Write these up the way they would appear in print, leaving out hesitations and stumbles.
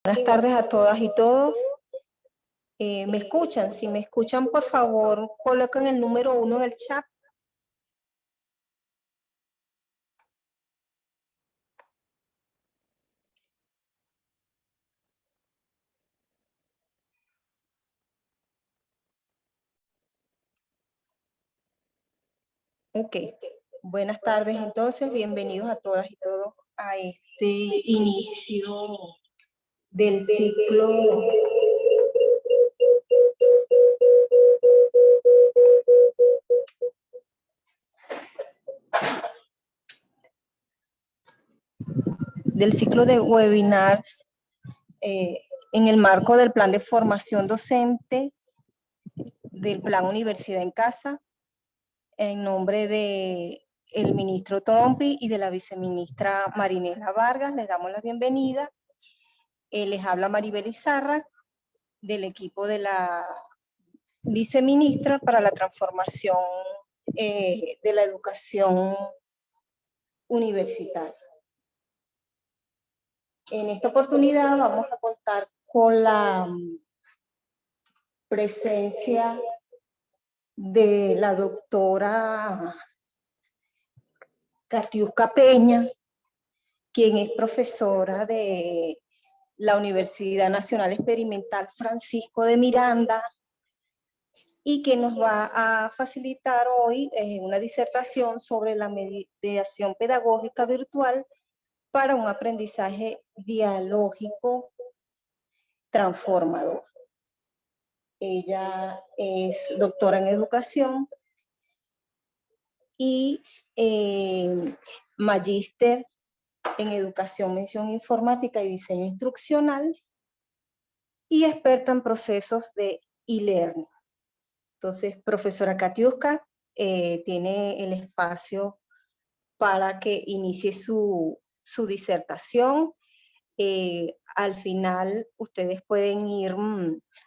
Buenas tardes a todas y todos. ¿Me escuchan? Si me escuchan, por favor, coloquen el número 1 en el chat. Ok. Buenas tardes, entonces. Bienvenidos a todas y todos a este inicio del ciclo de webinars en el marco del plan de formación docente del Plan Universidad en Casa, en nombre de el ministro Trompi y de la viceministra Marinela Vargas. Les damos la bienvenida. Les habla Maribel Izarra, del equipo de la viceministra para la transformación de la educación universitaria. En esta oportunidad vamos a contar con la presencia de la doctora Katiuska Peña, quien es profesora de la Universidad Nacional Experimental Francisco de Miranda y que nos va a facilitar hoy una disertación sobre la mediación pedagógica virtual para un aprendizaje dialógico transformador. Ella es doctora en educación y magíster en educación, mención informática y diseño instruccional y experta en procesos de e-learning. Entonces, profesora Katiuska, tiene el espacio para que inicie su disertación. Al final, ustedes pueden ir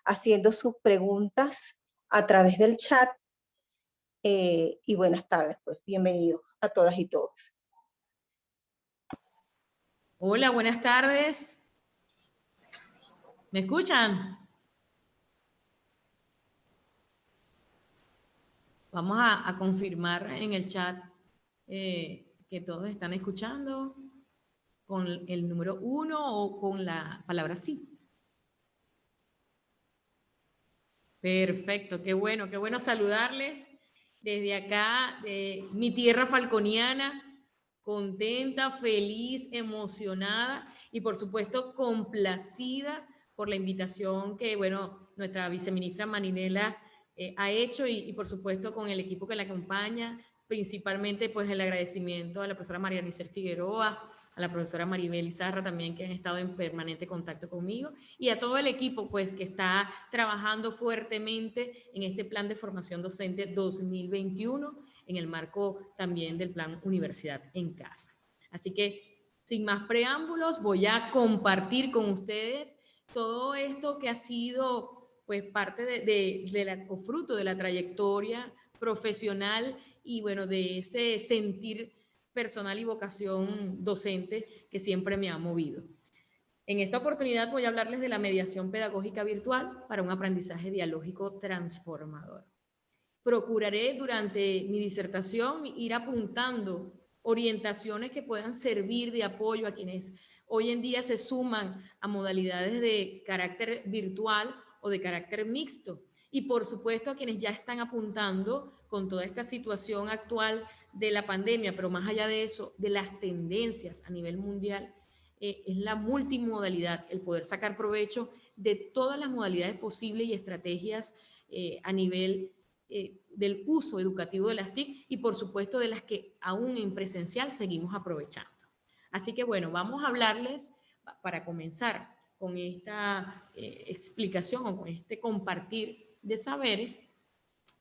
haciendo sus preguntas a través del chat. Y buenas tardes, pues bienvenidos a todas y todos. Hola, buenas tardes. ¿Me escuchan? Vamos a confirmar en el chat que todos están escuchando con el número 1 o con la palabra sí. Perfecto, qué bueno saludarles desde acá, de mi tierra falconiana, contenta, feliz, emocionada y por supuesto complacida por la invitación que, bueno, nuestra viceministra Marinela ha hecho y por supuesto con el equipo que la acompaña, principalmente pues el agradecimiento a la profesora María Anicer Figueroa, a la profesora Maribel Izarra también, que han estado en permanente contacto conmigo, y a todo el equipo pues que está trabajando fuertemente en este plan de formación docente 2021, en el marco también del plan Universidad en Casa. Así que, sin más preámbulos, voy a compartir con ustedes todo esto que ha sido pues parte o fruto de la trayectoria profesional y bueno, de ese sentir personal y vocación docente que siempre me ha movido. En esta oportunidad voy a hablarles de la mediación pedagógica virtual para un aprendizaje dialógico transformador. Procuraré durante mi disertación ir apuntando orientaciones que puedan servir de apoyo a quienes hoy en día se suman a modalidades de carácter virtual o de carácter mixto. Y por supuesto a quienes ya están apuntando con toda esta situación actual de la pandemia, pero más allá de eso, de las tendencias a nivel mundial, es la multimodalidad, el poder sacar provecho de todas las modalidades posibles y estrategias a nivel del uso educativo de las TIC y por supuesto de las que aún en presencial seguimos aprovechando. Así que bueno, vamos a hablarles para comenzar con esta explicación o con este compartir de saberes.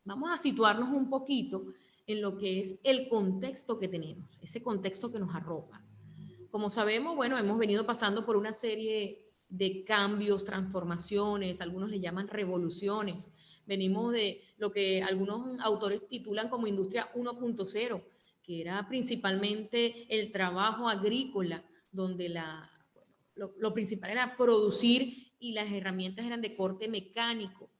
Vamos a situarnos un poquito en lo que es el contexto que tenemos, ese contexto que nos arropa. Como sabemos, bueno, hemos venido pasando por una serie de cambios, transformaciones, algunos le llaman revoluciones. Venimos de lo que algunos autores titulan como industria 1.0, que era principalmente el trabajo agrícola, donde lo principal era producir y las herramientas eran de corte mecánico.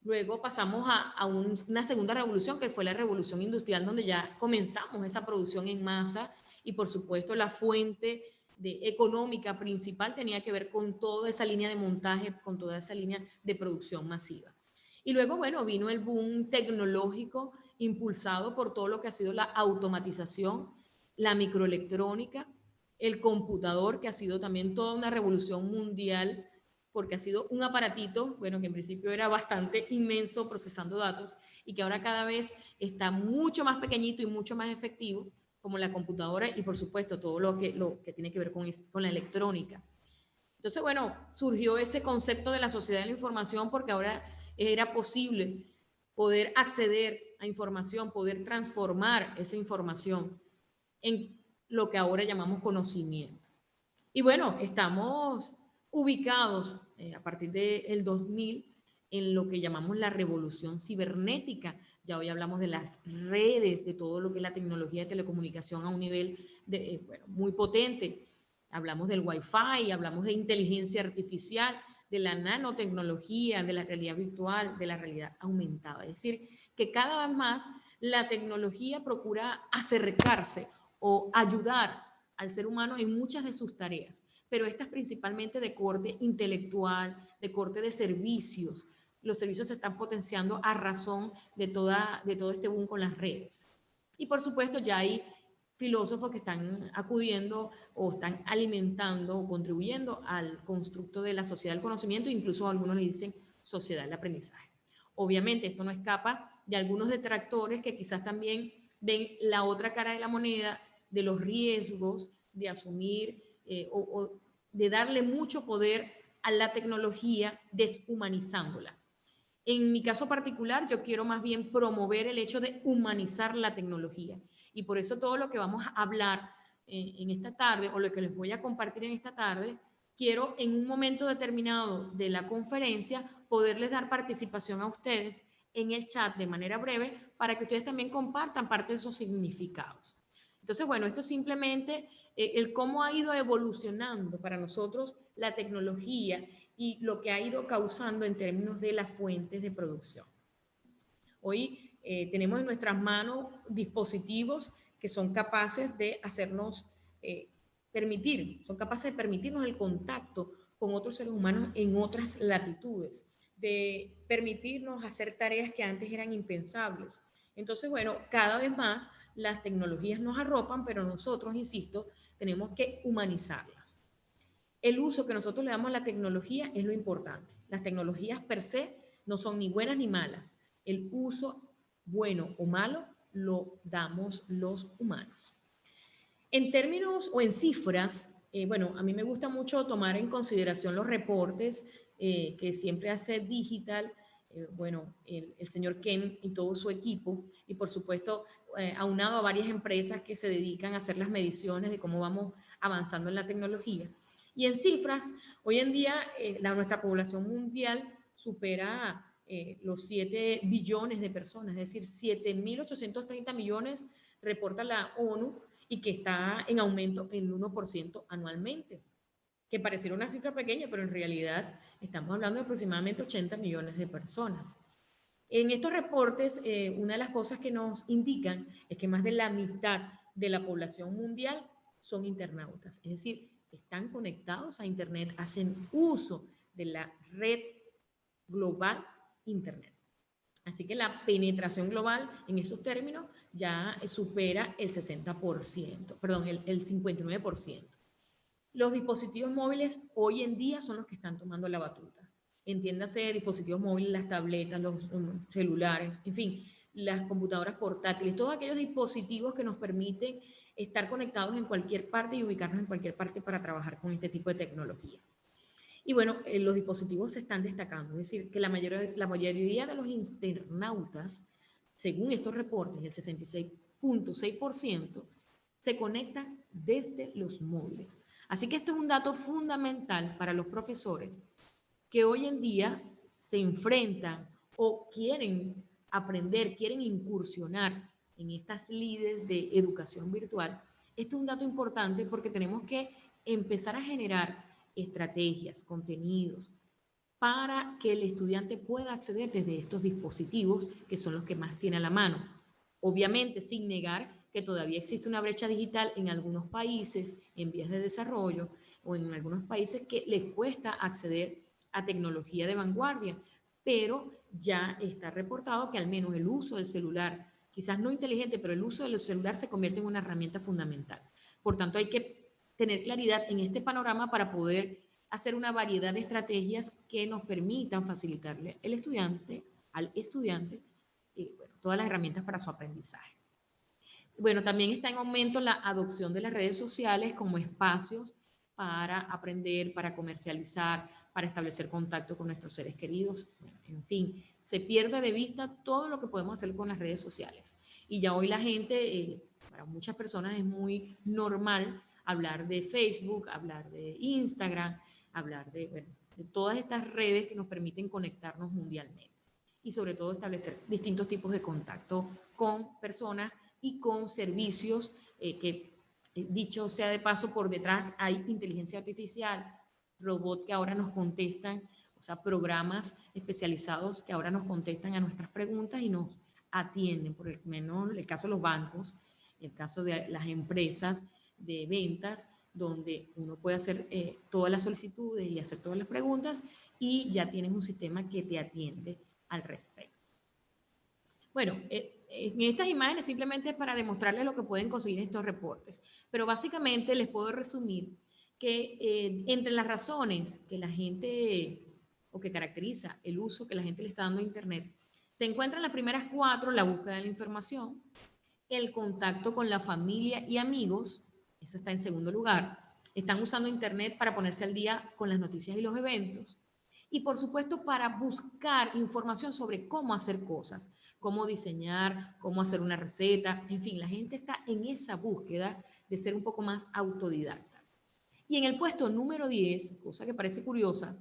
Luego pasamos a una segunda revolución, que fue la revolución industrial, donde ya comenzamos esa producción en masa y por supuesto la fuente económica principal tenía que ver con toda esa línea de montaje, con toda esa línea de producción masiva. Y luego, bueno, vino el boom tecnológico impulsado por todo lo que ha sido la automatización, la microelectrónica, el computador, que ha sido también toda una revolución mundial, porque ha sido un aparatito, bueno, que en principio era bastante inmenso procesando datos y que ahora cada vez está mucho más pequeñito y mucho más efectivo, como la computadora y por supuesto todo lo que tiene que ver con la electrónica. Entonces, bueno, surgió ese concepto de la sociedad de la información porque ahora era posible poder acceder a información, poder transformar esa información en lo que ahora llamamos conocimiento. Y bueno, estamos ubicados a partir del 2000 en lo que llamamos la revolución cibernética. Ya hoy hablamos de las redes, de todo lo que es la tecnología de telecomunicación a un nivel bueno, muy potente. Hablamos del Wi-Fi, hablamos de inteligencia artificial, de la nanotecnología, de la realidad virtual, de la realidad aumentada. Es decir, que cada vez más la tecnología procura acercarse o ayudar al ser humano en muchas de sus tareas, pero estas principalmente de corte intelectual, de corte de servicios. Los servicios se están potenciando a razón de todo este boom con las redes. Y por supuesto ya hay filósofos que están acudiendo o están alimentando o contribuyendo al constructo de la sociedad del conocimiento, incluso algunos le dicen sociedad del aprendizaje. Obviamente esto no escapa de algunos detractores que quizás también ven la otra cara de la moneda de los riesgos de asumir o de darle mucho poder a la tecnología deshumanizándola. En mi caso particular, yo quiero más bien promover el hecho de humanizar la tecnología. Y por eso todo lo que vamos a hablar en esta tarde, o lo que les voy a compartir en esta tarde, quiero en un momento determinado de la conferencia poderles dar participación a ustedes en el chat de manera breve para que ustedes también compartan parte de esos significados. Entonces, bueno, esto es simplemente el cómo ha ido evolucionando para nosotros la tecnología y lo que ha ido causando en términos de las fuentes de producción. Hoy tenemos en nuestras manos dispositivos que son capaces de hacernos son capaces de permitirnos el contacto con otros seres humanos en otras latitudes, de permitirnos hacer tareas que antes eran impensables. Entonces, bueno, cada vez más las tecnologías nos arropan, pero nosotros, insisto, tenemos que humanizarlas. El uso que nosotros le damos a la tecnología es lo importante. Las tecnologías per se no son ni buenas ni malas. El uso bueno o malo lo damos los humanos. En términos o en cifras, bueno, a mí me gusta mucho tomar en consideración los reportes que siempre hace Digital, bueno, el señor Ken y todo su equipo, y por supuesto, aunado a varias empresas que se dedican a hacer las mediciones de cómo vamos avanzando en la tecnología. Y en cifras, hoy en día nuestra población mundial supera los 7 billones de personas, es decir, 7.830 millones reporta la ONU y que está en aumento el 1% anualmente, que pareciera una cifra pequeña, pero en realidad estamos hablando de aproximadamente 80 millones de personas. En estos reportes, una de las cosas que nos indican es que más de la mitad de la población mundial son internautas, es decir, están conectados a Internet, hacen uso de la red global Internet. Así que la penetración global en esos términos ya supera el 60%, perdón, el 59%. Los dispositivos móviles hoy en día son los que están tomando la batuta. Entiéndase dispositivos móviles, las tabletas, los celulares, en fin, las computadoras portátiles, todos aquellos dispositivos que nos permiten estar conectados en cualquier parte y ubicarnos en cualquier parte para trabajar con este tipo de tecnología. Y bueno, los dispositivos se están destacando, es decir, que la mayoría de los internautas, según estos reportes, el 66.6%, se conectan desde los móviles. Así que esto es un dato fundamental para los profesores que hoy en día se enfrentan o quieren aprender, quieren incursionar en estas lides de educación virtual. Esto es un dato importante porque tenemos que empezar a generar estrategias, contenidos, para que el estudiante pueda acceder desde estos dispositivos que son los que más tiene a la mano. Obviamente, sin negar que todavía existe una brecha digital en algunos países en vías de desarrollo o en algunos países que les cuesta acceder a tecnología de vanguardia, pero ya está reportado que al menos el uso del celular, quizás no inteligente, pero el uso del celular se convierte en una herramienta fundamental. Por tanto, hay que tener claridad en este panorama para poder hacer una variedad de estrategias que nos permitan facilitarle al estudiante bueno, todas las herramientas para su aprendizaje. Bueno, también está en aumento la adopción de las redes sociales como espacios para aprender, para comercializar, para establecer contacto con nuestros seres queridos. Bueno, en fin, se pierde de vista todo lo que podemos hacer con las redes sociales. Y ya hoy la gente, para muchas personas es muy normal hablar de Facebook, hablar de Instagram, hablar de, bueno, de todas estas redes que nos permiten conectarnos mundialmente y sobre todo establecer distintos tipos de contacto con personas y con servicios que, dicho sea de paso, por detrás hay inteligencia artificial, robots que ahora nos contestan, o sea, programas especializados que ahora nos contestan a nuestras preguntas y nos atienden, por el menos el caso de los bancos, el caso de las empresas de ventas, donde uno puede hacer todas las solicitudes y hacer todas las preguntas y ya tienes un sistema que te atiende al respecto. Bueno, en estas imágenes simplemente es para demostrarles lo que pueden conseguir estos reportes, pero básicamente les puedo resumir que entre las razones que la gente, o que caracteriza el uso que la gente le está dando a Internet, se encuentran las primeras 4, la búsqueda de la información, el contacto con la familia y amigos, eso está en segundo lugar, están usando Internet para ponerse al día con las noticias y los eventos, y por supuesto para buscar información sobre cómo hacer cosas, cómo diseñar, cómo hacer una receta, en fin, la gente está en esa búsqueda de ser un poco más autodidacta. Y en el puesto número 10, cosa que parece curiosa,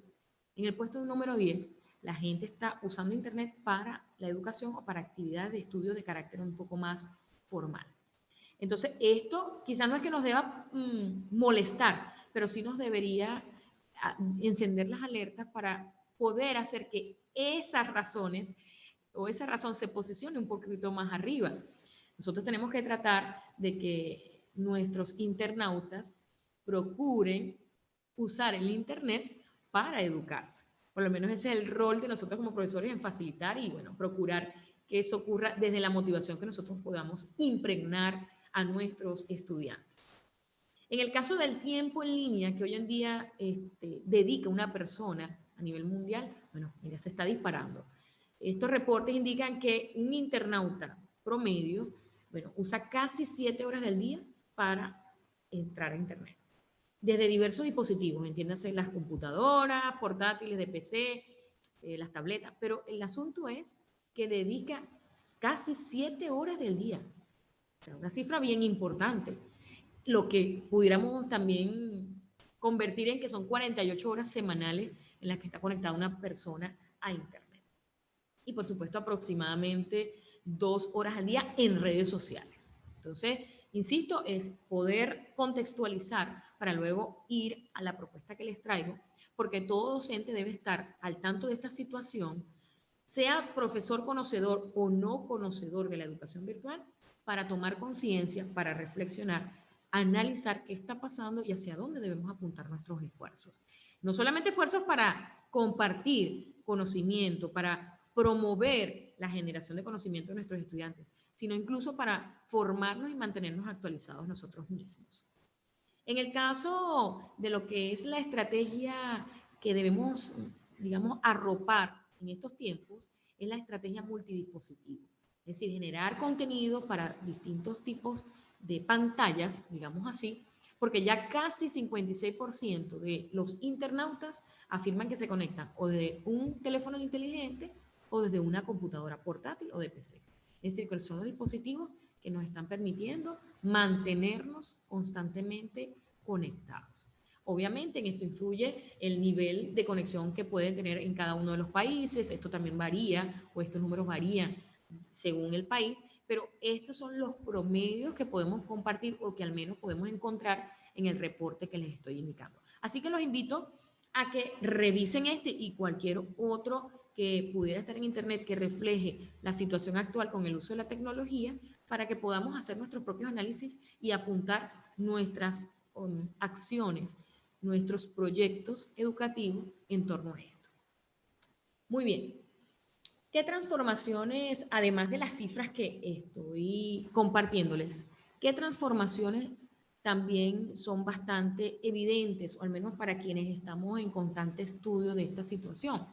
en el puesto número 10, la gente está usando Internet para la educación o para actividades de estudio de carácter un poco más formal. Entonces, esto quizás no es que nos deba molestar, pero sí nos debería encender las alertas para poder hacer que esas razones o esa razón se posicione un poquito más arriba. Nosotros tenemos que tratar de que nuestros internautas procuren usar el Internet para educarse. Por lo menos ese es el rol de nosotros como profesores en facilitar y, bueno, procurar que eso ocurra desde la motivación que nosotros podamos impregnar a nuestros estudiantes. En el caso del tiempo en línea que hoy en día dedica una persona a nivel mundial, bueno, mira, se está disparando. Estos reportes indican que un internauta promedio, bueno, usa casi 7 horas del día para entrar a Internet. Desde diversos dispositivos, entiéndase las computadoras, portátiles de PC, las tabletas, pero el asunto es que dedica casi 7 horas del día. O sea, una cifra bien importante. Lo que pudiéramos también convertir en que son 48 horas semanales en las que está conectada una persona a Internet. Y por supuesto aproximadamente 2 horas al día en redes sociales. Entonces, insisto, es poder contextualizar para luego ir a la propuesta que les traigo, porque todo docente debe estar al tanto de esta situación, sea profesor conocedor o no conocedor de la educación virtual, para tomar conciencia, para reflexionar, analizar qué está pasando y hacia dónde debemos apuntar nuestros esfuerzos. No solamente esfuerzos para compartir conocimiento, para promover la generación de conocimiento de nuestros estudiantes, sino incluso para formarnos y mantenernos actualizados nosotros mismos. En el caso de lo que es la estrategia que debemos, digamos, arropar en estos tiempos, es la estrategia multidispositivo. Es decir, generar contenido para distintos tipos de pantallas, digamos así, porque ya casi 56% de los internautas afirman que se conectan o de un teléfono inteligente o desde una computadora portátil o de PC. Es decir, que son los dispositivos que nos están permitiendo mantenernos constantemente conectados. Obviamente en esto influye el nivel de conexión que pueden tener en cada uno de los países, esto también varía o estos números varían según el país, pero estos son los promedios que podemos compartir o que al menos podemos encontrar en el reporte que les estoy indicando. Así que los invito a que revisen este y cualquier otro que pudiera estar en internet que refleje la situación actual con el uso de la tecnología para que podamos hacer nuestros propios análisis y apuntar nuestras acciones, nuestros proyectos educativos en torno a esto. Muy bien. ¿Qué transformaciones, además de las cifras que estoy compartiéndoles, qué transformaciones también son bastante evidentes, o al menos para quienes estamos en constante estudio de esta situación?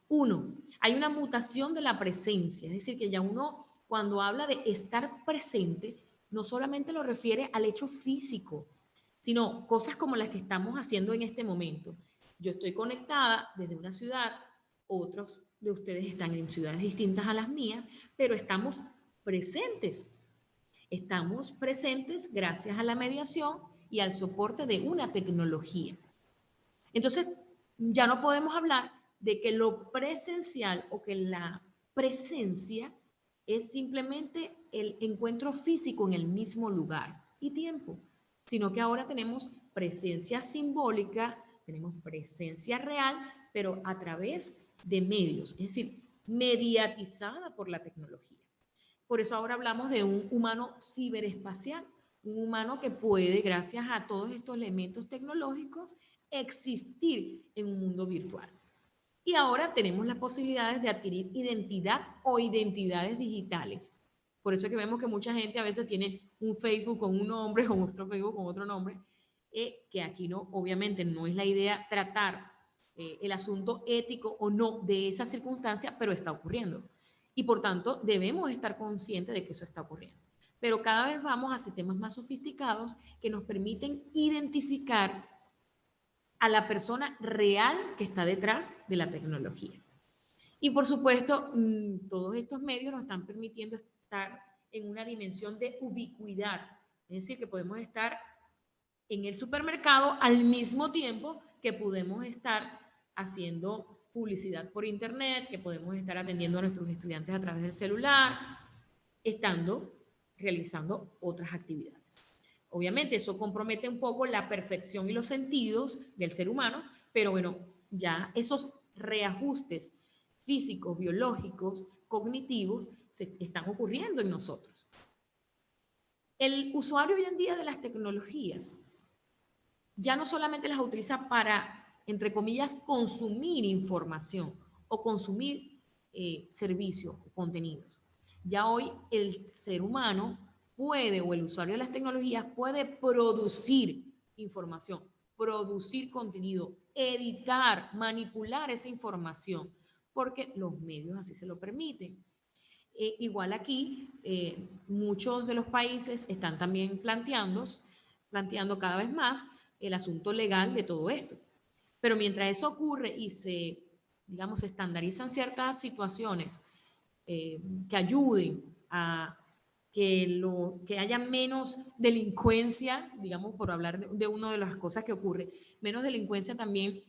Uno, hay una mutación de la presencia, es decir, que ya uno cuando habla de estar presente, no solamente lo refiere al hecho físico, sino cosas como las que estamos haciendo en este momento. Yo estoy conectada desde una ciudad, otros de ustedes están en ciudades distintas a las mías, pero estamos presentes. Estamos presentes gracias a la mediación y al soporte de una tecnología. Entonces, ya no podemos hablar de que lo presencial o que la presencia es simplemente el encuentro físico en el mismo lugar y tiempo, sino que ahora tenemos presencia simbólica, tenemos presencia real, pero a través de medios, es decir, mediatizada por la tecnología. Por eso ahora hablamos de un humano ciberespacial, un humano que puede, gracias a todos estos elementos tecnológicos, existir en un mundo virtual. Y ahora tenemos las posibilidades de adquirir identidad o identidades digitales. Por eso es que vemos que mucha gente a veces tiene un Facebook con un nombre o otro Facebook con otro nombre, que aquí no, obviamente no es la idea tratar el asunto ético o no de esa circunstancia, pero está ocurriendo. Y por tanto debemos estar conscientes de que eso está ocurriendo. Pero cada vez vamos a sistemas más sofisticados que nos permiten identificar a la persona real que está detrás de la tecnología. Y por supuesto, todos estos medios nos están permitiendo estar en una dimensión de ubicuidad, es decir, que podemos estar en el supermercado al mismo tiempo que podemos estar haciendo publicidad por internet, que podemos estar atendiendo a nuestros estudiantes a través del celular, estando realizando otras actividades. Obviamente eso compromete un poco la percepción y los sentidos del ser humano, pero bueno, ya esos reajustes físicos, biológicos, cognitivos, se están ocurriendo en nosotros. El usuario hoy en día de las tecnologías ya no solamente las utiliza para, entre comillas, consumir información o consumir servicios o contenidos. Ya hoy el ser humano puede, o el usuario de las tecnologías puede producir información, producir contenido, editar, manipular esa información, porque los medios así se lo permiten. Igual aquí, muchos de los países están también planteando cada vez más el asunto legal de todo esto. Pero mientras eso ocurre y se, digamos, se estandarizan ciertas situaciones que ayuden a que haya menos delincuencia, digamos, por hablar de una de las cosas que ocurre, menos delincuencia también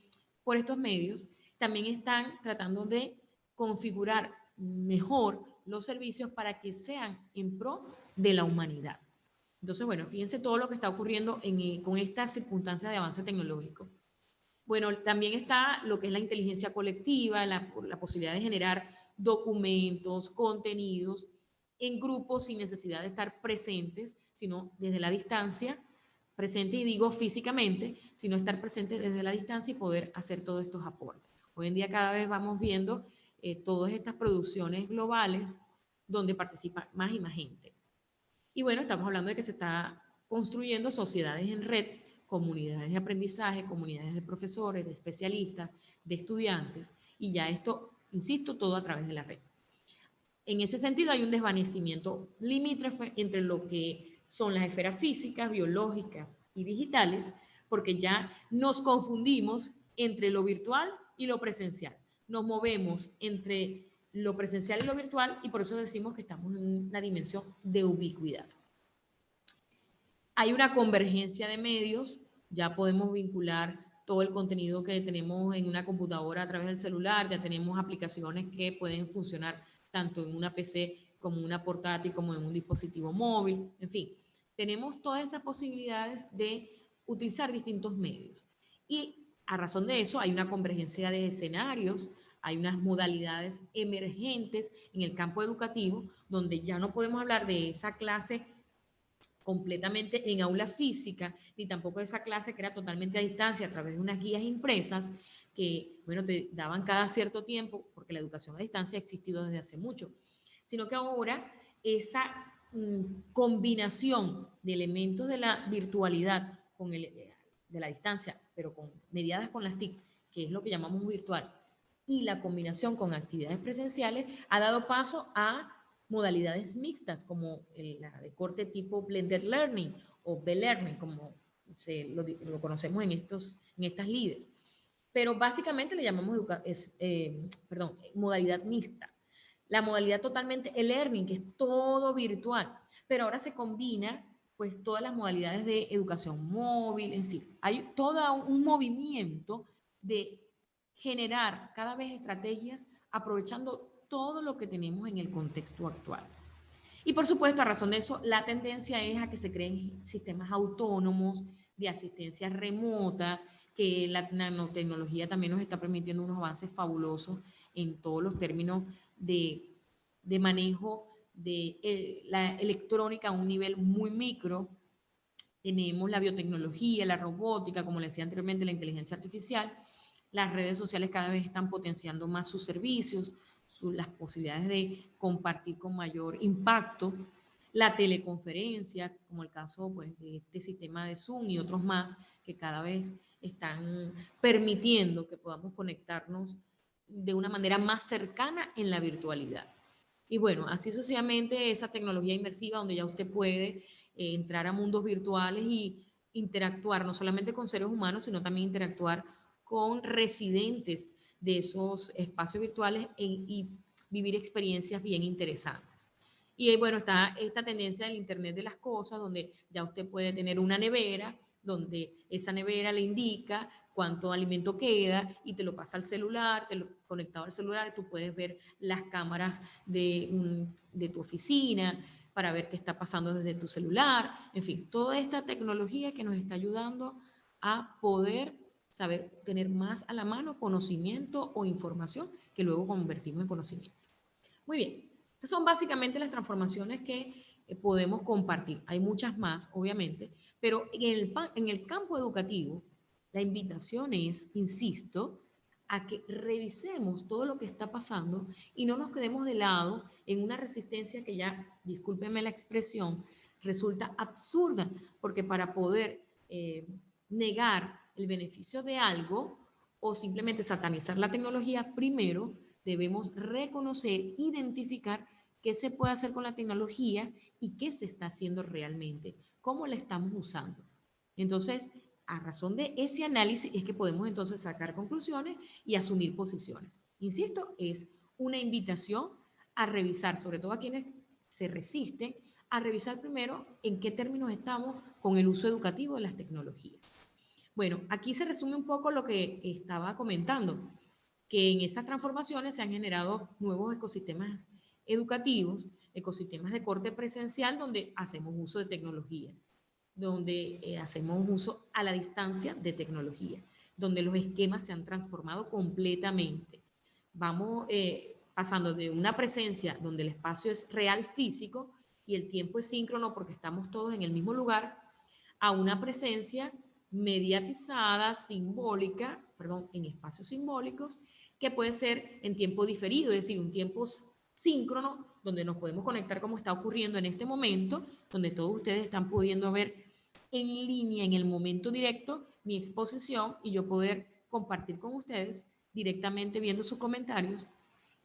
por estos medios, también están tratando de configurar mejor los servicios para que sean en pro de la humanidad. Entonces, bueno, fíjense todo lo que está ocurriendo con esta circunstancia de avance tecnológico. Bueno, también está lo que es la inteligencia colectiva, la posibilidad de generar documentos, contenidos en grupos sin necesidad de estar presentes, sino desde la distancia, presente y digo físicamente, sino estar presente desde la distancia y poder hacer todos estos aportes. Hoy en día cada vez vamos viendo todas estas producciones globales donde participa más y más gente. Y bueno, estamos hablando de que se está construyendo sociedades en red, comunidades de aprendizaje, comunidades de profesores, de especialistas, de estudiantes, y ya esto, insisto, todo a través de la red. En ese sentido hay un desvanecimiento limítrofe entre lo que son las esferas físicas, biológicas y digitales, porque ya nos confundimos entre lo virtual y lo presencial. Nos movemos entre lo presencial y lo virtual y por eso decimos que estamos en una dimensión de ubicuidad. Hay una convergencia de medios, ya podemos vincular todo el contenido que tenemos en una computadora a través del celular, ya tenemos aplicaciones que pueden funcionar tanto en una PC como en una portátil, como en un dispositivo móvil, en fin, tenemos todas esas posibilidades de utilizar distintos medios. Y a razón de eso hay una convergencia de escenarios, hay unas modalidades emergentes en el campo educativo donde ya no podemos hablar de esa clase completamente en aula física, ni tampoco de esa clase que era totalmente a distancia a través de unas guías impresas que, bueno, te daban cada cierto tiempo, porque la educación a distancia ha existido desde hace mucho, sino que ahora esa combinación de elementos de la virtualidad con de la distancia, pero mediadas con las TIC, que es lo que llamamos virtual, y la combinación con actividades presenciales, ha dado paso a modalidades mixtas, como la de corte tipo blended learning o B-learning, como lo conocemos en estas lides. Pero básicamente le llamamos modalidad mixta. La modalidad totalmente e-learning, que es todo virtual, pero ahora se combina pues todas las modalidades de educación móvil, en sí. Hay todo un movimiento de generar cada vez estrategias aprovechando todo lo que tenemos en el contexto actual. Y por supuesto, a razón de eso, la tendencia es a que se creen sistemas autónomos de asistencia remota, que la nanotecnología también nos está permitiendo unos avances fabulosos en todos los términos de manejo de la electrónica a un nivel muy micro. Tenemos la biotecnología, la robótica, como le decía anteriormente, la inteligencia artificial. Las redes sociales cada vez están potenciando más sus servicios, las posibilidades de compartir con mayor impacto. La teleconferencia, como el caso pues, de este sistema de Zoom y otros más que cada vez están permitiendo que podamos conectarnos de una manera más cercana en la virtualidad. Y bueno, así sucesivamente esa tecnología inmersiva donde ya usted puede entrar a mundos virtuales y interactuar no solamente con seres humanos, sino también interactuar con residentes de esos espacios virtuales y vivir experiencias bien interesantes. Y bueno, está esta tendencia del Internet de las cosas, donde ya usted puede tener una nevera, donde esa nevera le indica cuánto alimento queda y te lo pasa al celular, conectado al celular, tú puedes ver las cámaras de tu oficina para ver qué está pasando desde tu celular, en fin, toda esta tecnología que nos está ayudando a poder saber tener más a la mano conocimiento o información que luego convertimos en conocimiento. Muy bien, estas son básicamente las transformaciones que podemos compartir. Hay muchas más, obviamente, pero en el campo educativo, la invitación es, insisto, a que revisemos todo lo que está pasando y no nos quedemos de lado en una resistencia que ya, discúlpenme la expresión, resulta absurda, porque para poder negar el beneficio de algo o simplemente satanizar la tecnología, primero debemos reconocer, identificar qué se puede hacer con la tecnología y qué se está haciendo realmente, cómo la estamos usando. Entonces, a razón de ese análisis es que podemos entonces sacar conclusiones y asumir posiciones. Insisto, es una invitación a revisar, sobre todo a quienes se resisten, a revisar primero en qué términos estamos con el uso educativo de las tecnologías. Bueno, aquí se resume un poco lo que estaba comentando, que en esas transformaciones se han generado nuevos ecosistemas educativos, ecosistemas de corte presencial donde hacemos uso de tecnología, donde hacemos uso a la distancia de tecnología, donde los esquemas se han transformado completamente. Vamos pasando de una presencia donde el espacio es real físico y el tiempo es síncrono porque estamos todos en el mismo lugar, a una presencia mediatizada, simbólica, perdón, en espacios simbólicos, que puede ser en tiempo diferido, es decir, un tiempo síncrono, donde nos podemos conectar como está ocurriendo en este momento, donde todos ustedes están pudiendo ver en línea, en el momento directo, mi exposición y yo poder compartir con ustedes directamente viendo sus comentarios,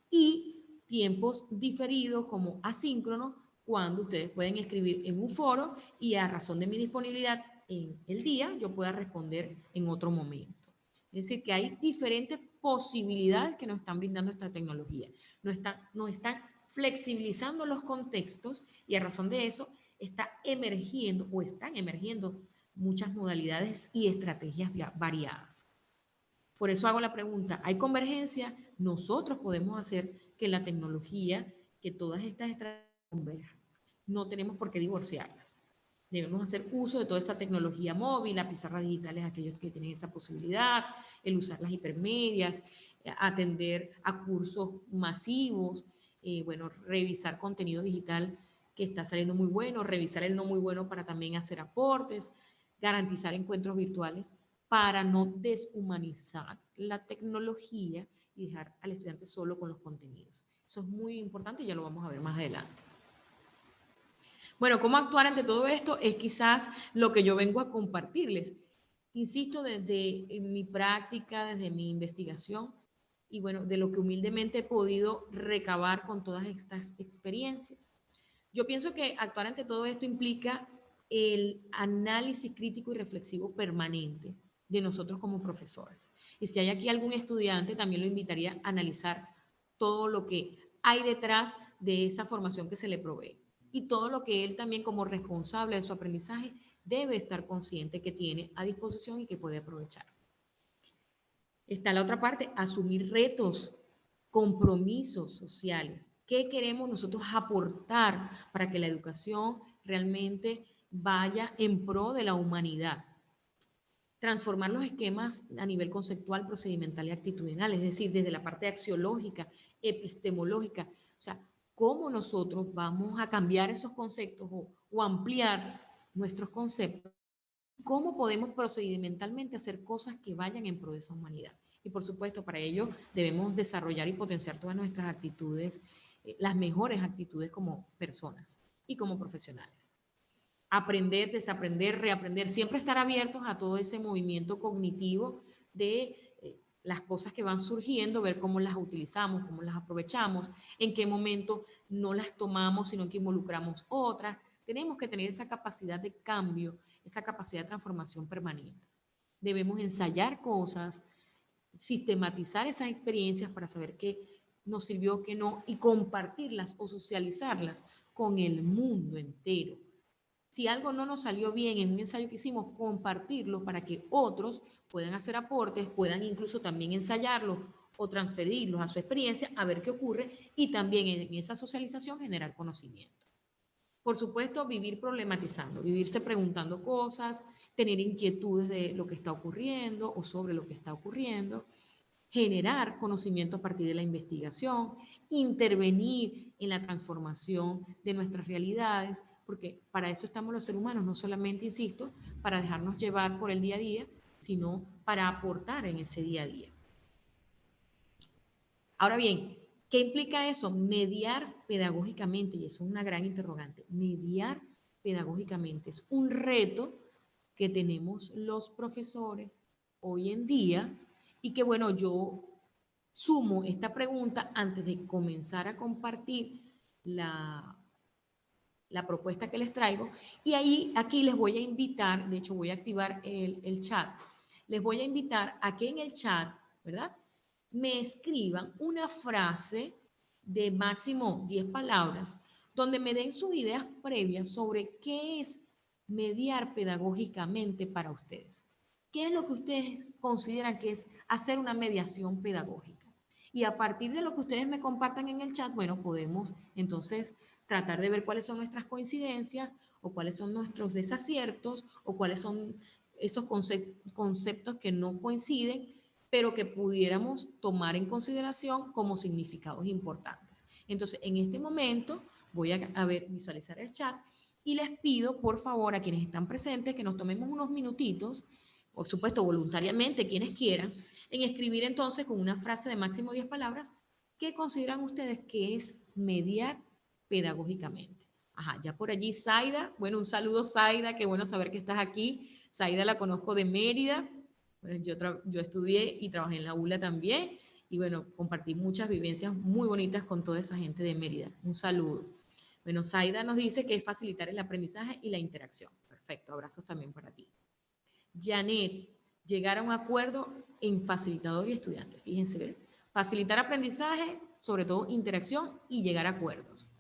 y tiempos diferidos como asíncronos, cuando ustedes pueden escribir en un foro y a razón de mi disponibilidad en el día, yo pueda responder en otro momento. Es decir, que hay diferentes posibilidades que nos están brindando esta tecnología. Nos están flexibilizando los contextos y a razón de eso está emergiendo o están emergiendo muchas modalidades y estrategias variadas. Por eso hago la pregunta, ¿hay convergencia? Nosotros podemos hacer que la tecnología, que todas estas estrategias converjan. No tenemos por qué divorciarlas. Debemos hacer uso de toda esa tecnología móvil, las pizarras digitales, aquellos que tienen esa posibilidad, el usar las hipermedias, atender a cursos masivos, bueno, revisar contenido digital que está saliendo muy bueno, revisar el no muy bueno para también hacer aportes, garantizar encuentros virtuales para no deshumanizar la tecnología y dejar al estudiante solo con los contenidos. Eso es muy importante y ya lo vamos a ver más adelante. Bueno, ¿cómo actuar ante todo esto? Es quizás lo que yo vengo a compartirles. Insisto, desde mi práctica, desde mi investigación y bueno, de lo que humildemente he podido recabar con todas estas experiencias. Yo pienso que actuar ante todo esto implica el análisis crítico y reflexivo permanente de nosotros como profesores. Y si hay aquí algún estudiante, también lo invitaría a analizar todo lo que hay detrás de esa formación que se le provee y todo lo que él también como responsable de su aprendizaje debe estar consciente que tiene a disposición y que puede aprovechar. Está la otra parte, asumir retos, compromisos sociales. ¿Qué queremos nosotros aportar para que la educación realmente vaya en pro de la humanidad? Transformar los esquemas a nivel conceptual, procedimental y actitudinal, es decir, desde la parte axiológica, epistemológica, o sea, cómo nosotros vamos a cambiar esos conceptos o ampliar nuestros conceptos, cómo podemos procedimentalmente hacer cosas que vayan en pro de esa humanidad. Y por supuesto, para ello debemos desarrollar y potenciar todas nuestras actitudes, las mejores actitudes como personas y como profesionales. Aprender, desaprender, reaprender, siempre estar abiertos a todo ese movimiento cognitivo de las cosas que van surgiendo, ver cómo las utilizamos, cómo las aprovechamos, en qué momento no las tomamos, sino que involucramos otras. Tenemos que tener esa capacidad de cambio, esa capacidad de transformación permanente. Debemos ensayar cosas, sistematizar esas experiencias para saber qué nos sirvió, qué no, y compartirlas o socializarlas con el mundo entero. Si algo no nos salió bien en un ensayo que hicimos, compartirlo para que otros puedan hacer aportes, puedan incluso también ensayarlo o transferirlos a su experiencia, a ver qué ocurre y también en esa socialización generar conocimiento. Por supuesto, vivir problematizando, vivirse preguntando cosas, tener inquietudes de lo que está ocurriendo o sobre lo que está ocurriendo, generar conocimiento a partir de la investigación, intervenir en la transformación de nuestras realidades, porque para eso estamos los seres humanos, no solamente, insisto, para dejarnos llevar por el día a día, sino para aportar en ese día a día. Ahora bien, ¿qué implica eso? Mediar pedagógicamente, y eso es una gran interrogante, mediar pedagógicamente es un reto que tenemos los profesores hoy en día y que bueno, yo sumo esta pregunta antes de comenzar a compartir la propuesta que les traigo y ahí aquí les voy a invitar, de hecho voy a activar el chat, les voy a invitar a que en el chat, ¿verdad? Me escriban una frase de máximo 10 palabras donde me den sus ideas previas sobre qué es mediar pedagógicamente para ustedes. ¿Qué es lo que ustedes consideran que es hacer una mediación pedagógica? Y a partir de lo que ustedes me compartan en el chat, bueno, podemos entonces tratar de ver cuáles son nuestras coincidencias o cuáles son nuestros desaciertos o cuáles son esos conceptos que no coinciden, pero que pudiéramos tomar en consideración como significados importantes. Entonces, en este momento voy a ver, visualizar el chat y les pido, por favor, a quienes están presentes, que nos tomemos unos minutitos, por supuesto, voluntariamente, quienes quieran, en escribir entonces con una frase de máximo 10 palabras, ¿qué consideran ustedes que es mediar pedagógicamente? Ajá, ya por allí Zaida, bueno, un saludo Zaida, qué bueno saber que estás aquí. Zaida la conozco de Mérida, bueno, yo estudié y trabajé en la ULA también y bueno, compartí muchas vivencias muy bonitas con toda esa gente de Mérida. Un saludo. Bueno, Zaida nos dice que es facilitar el aprendizaje y la interacción. Perfecto, abrazos también para ti. Janet, llegar a un acuerdo en facilitador y estudiante. Fíjense, ¿ver? Facilitar aprendizaje, sobre todo interacción y llegar a acuerdos.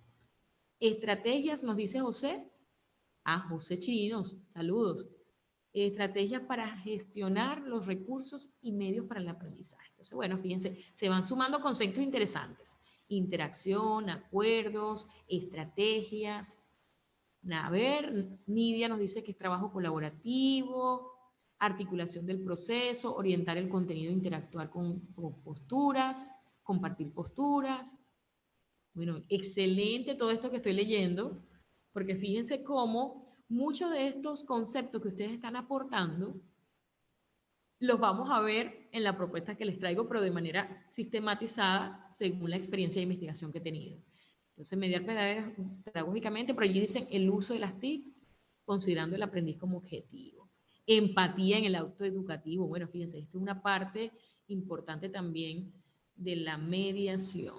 Estrategias, nos dice José. Ah, José Chirinos, saludos. Estrategias para gestionar los recursos y medios para el aprendizaje. Entonces, bueno, fíjense, se van sumando conceptos interesantes. Interacción, acuerdos, estrategias. A ver, Nidia nos dice que es trabajo colaborativo, articulación del proceso, orientar el contenido, interactuar con posturas, compartir posturas. Bueno, excelente todo esto que estoy leyendo, porque fíjense cómo muchos de estos conceptos que ustedes están aportando los vamos a ver en la propuesta que les traigo, pero de manera sistematizada según la experiencia de investigación que he tenido. Entonces, mediar pedagógicamente, pero allí dicen el uso de las TIC, considerando el aprendiz como objetivo. Empatía en el auto educativo. Bueno, fíjense, esto es una parte importante también de la mediación.